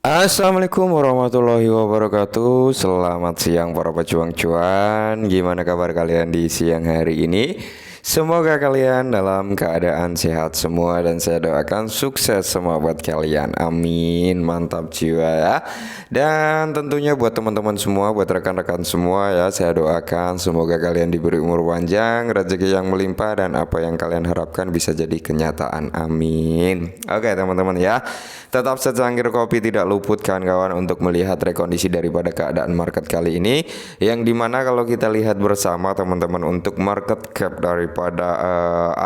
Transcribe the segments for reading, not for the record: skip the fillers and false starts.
Assalamualaikum warahmatullahi wabarakatuh. Selamat siang para pejuang cuan. Gimana kabar kalian di siang hari ini? Semoga kalian dalam keadaan sehat semua dan saya doakan sukses semua buat kalian. Amin. Mantap jiwa ya. Dan tentunya buat teman-teman semua, buat rekan-rekan semua ya, saya doakan semoga kalian diberi umur panjang, rezeki yang melimpah dan apa yang kalian harapkan bisa jadi kenyataan. Amin. Oke, teman-teman ya. Tetap secangkir kopi tidak luput kawan-kawan untuk melihat rekondisi daripada keadaan market kali ini, yang dimana kalau kita lihat bersama teman-teman untuk market cap daripada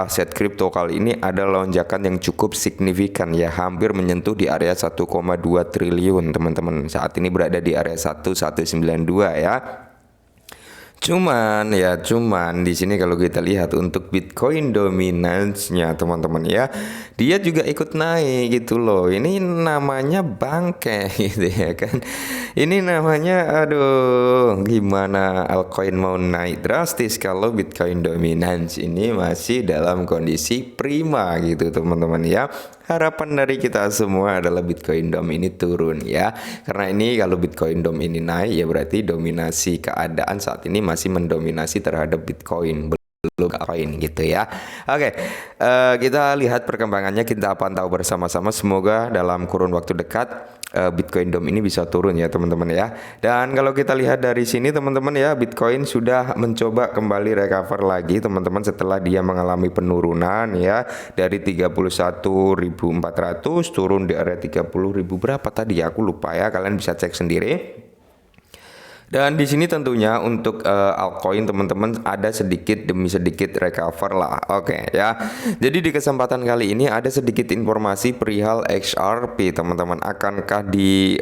aset kripto kali ini ada lonjakan yang cukup signifikan ya, hampir menyentuh di area 1,2 triliun teman-teman. Saat ini berada di area 1192 ya. Cuman di sini kalau kita lihat untuk Bitcoin dominansnya teman-teman ya, dia juga ikut naik gitu loh. Ini namanya bangke gitu ya kan. Ini namanya aduh, gimana altcoin mau naik drastis kalau Bitcoin dominance ini masih dalam kondisi prima gitu teman-teman ya. Harapan dari kita semua adalah Bitcoin Dom ini turun ya. Karena ini kalau Bitcoin Dom ini naik ya berarti dominasi keadaan saat ini masih mendominasi terhadap Bitcoin, belum koin gitu ya. Oke, kita lihat perkembangannya, kita pantau bersama-sama. Semoga dalam kurun waktu dekat Bitcoin Dom ini bisa turun ya teman-teman ya. Dan kalau kita lihat dari sini teman-teman ya, Bitcoin sudah mencoba kembali recover lagi teman-teman setelah dia mengalami penurunan ya dari 31.400 turun di area 30.000 berapa tadi ya, aku lupa ya, kalian bisa cek sendiri. Dan di sini tentunya untuk altcoin teman-teman ada sedikit demi sedikit recover lah. Oke ya. Jadi di kesempatan kali ini ada sedikit informasi perihal XRP teman-teman. Akankah di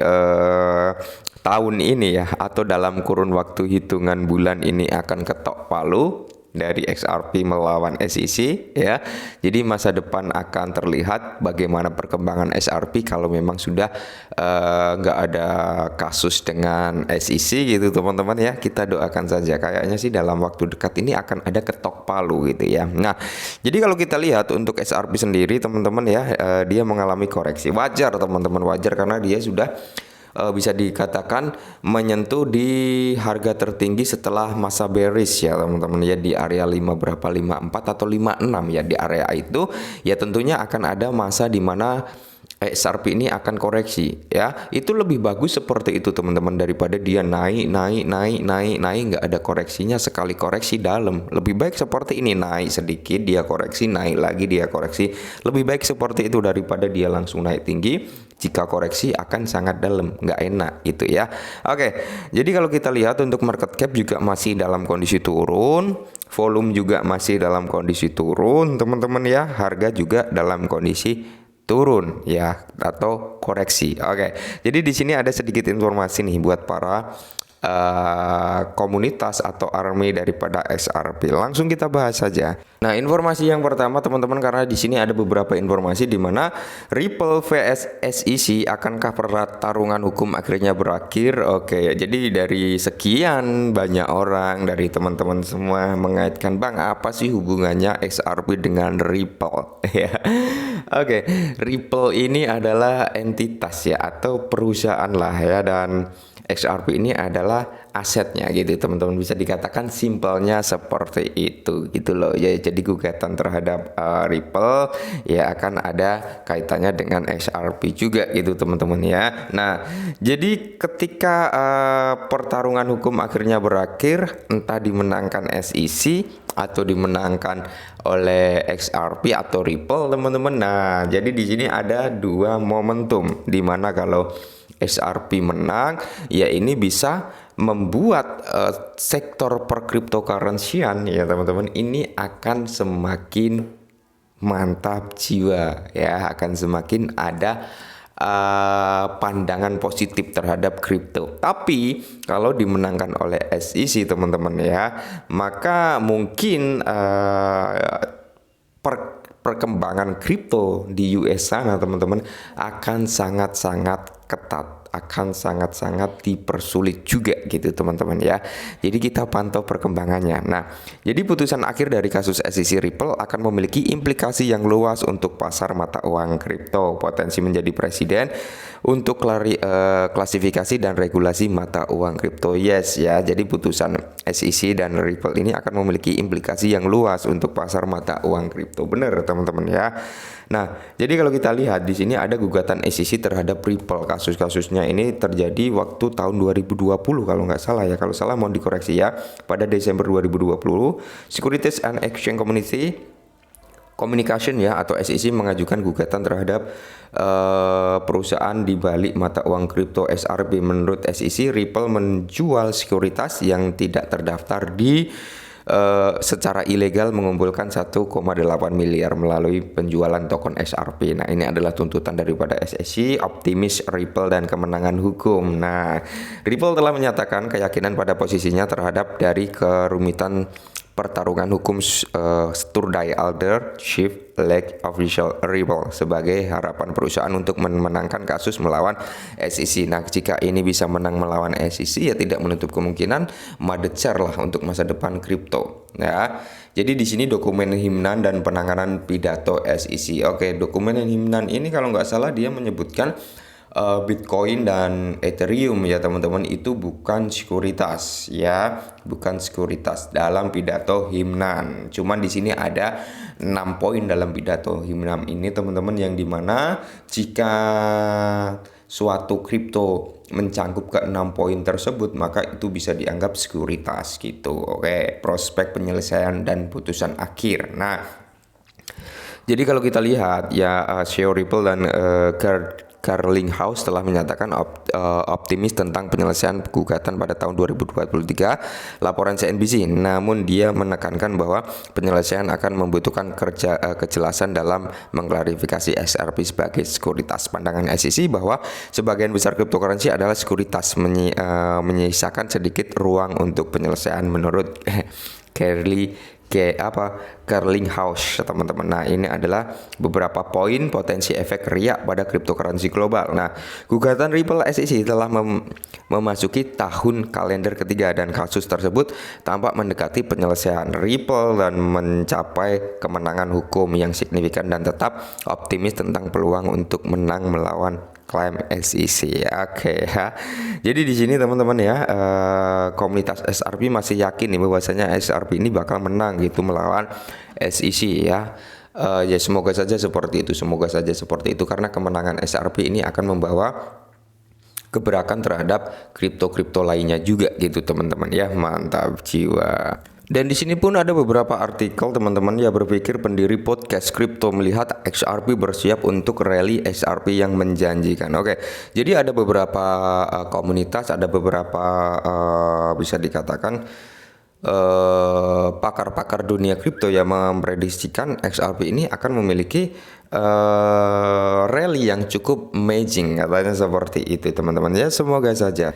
tahun ini ya atau dalam kurun waktu hitungan bulan ini akan ketok palu dari XRP melawan SEC ya. Jadi masa depan akan terlihat bagaimana perkembangan XRP kalau memang sudah nggak ada kasus dengan SEC gitu teman-teman ya. Kita doakan saja, kayaknya sih dalam waktu dekat ini akan ada ketok palu gitu ya. Nah, jadi kalau kita lihat untuk XRP sendiri teman-teman ya, dia mengalami koreksi. Wajar teman-teman, wajar karena dia sudah bisa dikatakan menyentuh di harga tertinggi setelah masa bearish ya teman-teman ya, di area 5 berapa, 54 atau 56 ya. Di area itu ya tentunya akan ada masa di mana XRP ini akan koreksi ya. Itu lebih bagus seperti itu teman-teman daripada dia naik nggak ada koreksinya, sekali koreksi dalam. Lebih baik seperti ini, naik sedikit dia koreksi, naik lagi dia koreksi. Lebih baik seperti itu daripada dia langsung naik tinggi. Jika koreksi akan sangat dalam, nggak enak gitu ya. Oke, jadi kalau kita lihat untuk market cap juga masih dalam kondisi turun, volume juga masih dalam kondisi turun teman-teman ya, harga juga dalam kondisi turun ya atau koreksi. Oke. Jadi di sini ada sedikit informasi nih buat para komunitas atau army daripada XRP. Langsung kita bahas saja. Nah, informasi yang pertama teman-teman, karena di sini ada beberapa informasi di mana Ripple vs SEC, akankah pertarungan hukum akhirnya berakhir? Oke, jadi dari sekian banyak orang, dari teman-teman semua mengaitkan, Bang, apa sih hubungannya XRP dengan Ripple? Ya. Oke, Ripple ini adalah entitas ya atau perusahaan lah ya, dan XRP ini adalah asetnya gitu teman-teman, bisa dikatakan simpelnya seperti itu gitu loh ya. Jadi gugatan terhadap Ripple ya akan ada kaitannya dengan XRP juga gitu teman-teman ya. Nah, jadi ketika pertarungan hukum akhirnya berakhir, entah dimenangkan SEC atau dimenangkan oleh XRP atau Ripple teman-teman. Nah, jadi di sini ada dua momentum di mana kalau XRP menang ya ini bisa membuat sektor perkriptocurrencyan ya teman-teman ini akan semakin mantap jiwa ya, akan semakin ada pandangan positif terhadap kripto. Tapi kalau dimenangkan oleh SEC teman-teman ya, maka mungkin perkembangan kripto di US sana teman-teman akan sangat-sangat ketat, akan sangat-sangat dipersulit juga gitu teman-teman ya. Jadi kita pantau perkembangannya. Nah, jadi putusan akhir dari kasus SEC Ripple akan memiliki implikasi yang luas untuk pasar mata uang kripto. Potensi menjadi presiden untuk klasifikasi dan regulasi mata uang kripto. Yes ya, jadi putusan SEC dan Ripple ini akan memiliki implikasi yang luas untuk pasar mata uang kripto. Benar teman-teman ya. Nah, jadi kalau kita lihat di sini ada gugatan SEC terhadap Ripple. Kasus-kasusnya ini terjadi waktu tahun 2020 kalau nggak salah ya. Kalau salah mohon dikoreksi ya. Pada Desember 2020, Securities and Exchange Communication ya atau SEC mengajukan gugatan terhadap perusahaan di balik mata uang kripto XRP. Menurut SEC, Ripple menjual sekuritas yang tidak terdaftar di secara ilegal, mengumpulkan 1,8 miliar melalui penjualan token XRP. Nah, ini adalah tuntutan daripada SEC, optimis Ripple dan kemenangan hukum. Nah, Ripple telah menyatakan keyakinan pada posisinya terhadap dari kerumitan pertarungan hukum Sturdy Alder, Chief Legal Official Ripple, sebagai harapan perusahaan untuk memenangkan kasus melawan SEC. Nah, jika ini bisa menang melawan SEC, ya tidak menutup kemungkinan madecer lah untuk masa depan kripto. Ya, jadi di sini dokumen himnan dan penanganan pidato SEC. Oke, dokumen himnan ini kalau nggak salah dia menyebutkan Bitcoin dan Ethereum ya teman-teman itu bukan sekuritas ya, bukan sekuritas dalam pidato himnan. Cuman di sini ada 6 poin dalam pidato himnan ini teman-teman, yang dimana jika suatu kripto mencangkup ke 6 poin tersebut maka itu bisa dianggap sekuritas gitu. Oke, prospek penyelesaian dan putusan akhir. Nah, jadi kalau kita lihat ya CEO Ripple dan Carlinghouse telah menyatakan optimis tentang penyelesaian gugatan pada tahun 2023, laporan CNBC. Namun dia menekankan bahwa penyelesaian akan membutuhkan kejelasan dalam mengklarifikasi XRP sebagai sekuritas. Pandangan SEC bahwa sebagian besar cryptocurrency adalah sekuritas, menyisakan sedikit ruang untuk penyelesaian menurut Carlinghouse teman-teman. Nah, ini adalah beberapa poin potensi efek riak pada cryptocurrency global. Nah, gugatan Ripple SEC telah memasuki tahun kalender ketiga dan kasus tersebut tampak mendekati penyelesaian. Ripple dan mencapai kemenangan hukum yang signifikan dan tetap optimis tentang peluang untuk menang melawan klaim SEC. Oke ya. Jadi di sini teman-teman ya, komunitas XRP masih yakin nih bahwasanya XRP ini bakal menang gitu melawan SEC ya. Ya semoga saja seperti itu, karena kemenangan XRP ini akan membawa gebrakan terhadap kripto-kripto lainnya juga gitu teman-teman ya. Mantap jiwa. Dan di sini pun ada beberapa artikel teman-teman ya, berpikir pendiri podcast kripto melihat XRP bersiap untuk rally XRP yang menjanjikan. Oke, jadi ada beberapa komunitas, ada beberapa bisa dikatakan pakar-pakar dunia kripto yang memprediksikan XRP ini akan memiliki rally yang cukup amazing, katanya seperti itu teman-teman ya, semoga saja.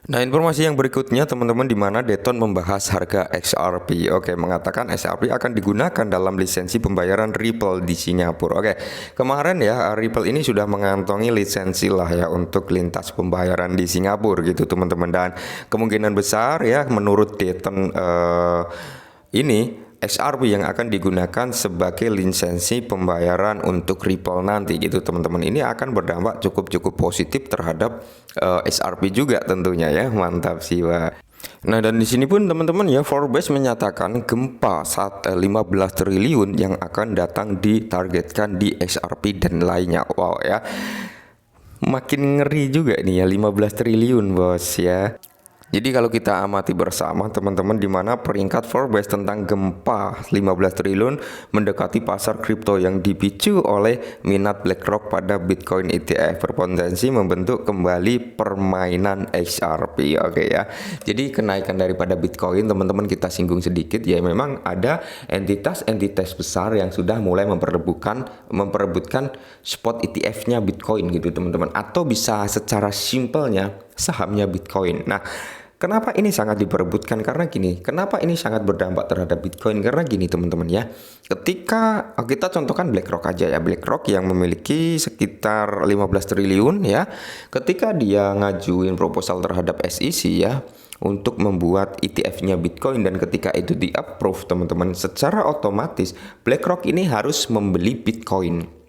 Nah, informasi yang berikutnya teman-teman, di mana Deton membahas harga XRP. Oke, mengatakan XRP akan digunakan dalam lisensi pembayaran Ripple di Singapura. Oke, kemarin ya Ripple ini sudah mengantongi lisensi lah ya untuk lintas pembayaran di Singapura gitu teman-teman, dan kemungkinan besar ya menurut Deton ini XRP yang akan digunakan sebagai lisensi pembayaran untuk Ripple nanti gitu teman-teman. Ini akan berdampak cukup positif terhadap XRP juga tentunya ya. Mantap sih Pak. Nah, dan di sini pun teman-teman ya, Forbes menyatakan gempa 15 triliun yang akan datang ditargetkan di XRP dan lainnya. Wow ya. Makin ngeri juga nih ya, 15 triliun bos ya. Jadi kalau kita amati bersama teman-teman, di mana peringkat Forbes tentang gempa 15 triliun mendekati pasar kripto yang dipicu oleh minat BlackRock pada Bitcoin ETF, berpotensi membentuk kembali permainan XRP. Oke ya. Jadi kenaikan daripada Bitcoin teman-teman kita singgung sedikit ya, memang ada entitas besar yang sudah mulai memperebutkan spot ETF-nya Bitcoin gitu teman-teman, atau bisa secara simpelnya sahamnya Bitcoin. Nah, kenapa ini sangat diperebutkan? Karena gini, kenapa ini sangat berdampak terhadap Bitcoin? Karena gini teman-teman ya, ketika kita contohkan BlackRock aja ya, BlackRock yang memiliki sekitar 15 triliun ya, ketika dia ngajuin proposal terhadap SEC ya untuk membuat ETF-nya Bitcoin, dan ketika itu di-approve teman-teman, secara otomatis BlackRock ini harus membeli Bitcoin.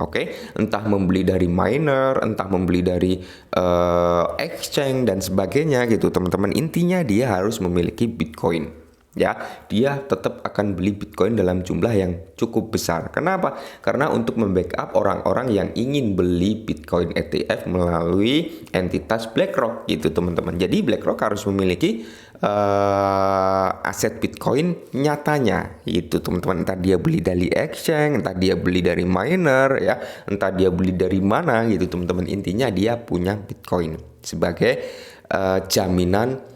Oke, entah membeli dari miner, entah membeli dari exchange dan sebagainya gitu, teman-teman. Intinya dia harus memiliki Bitcoin. Ya, dia tetap akan beli Bitcoin dalam jumlah yang cukup besar. Kenapa? Karena untuk membackup orang-orang yang ingin beli Bitcoin ETF melalui entitas BlackRock gitu, teman-teman. Jadi BlackRock harus memiliki aset Bitcoin nyatanya itu, teman-teman. Entah dia beli dari exchange, entah dia beli dari miner, ya, entah dia beli dari mana gitu, teman-teman. Intinya dia punya Bitcoin sebagai jaminan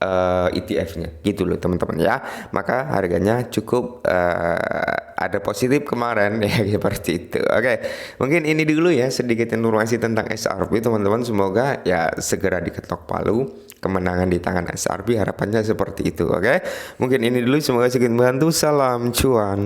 ETF-nya gitu loh, teman-teman ya. Maka harganya cukup ada positif kemarin ya, seperti itu. Oke, mungkin ini dulu ya sedikit informasi tentang XRP, teman-teman. Semoga ya segera diketok palu kemenangan di tangan XRP, harapannya seperti itu. Oke, mungkin ini dulu, semoga sedikit membantu. Salam cuan.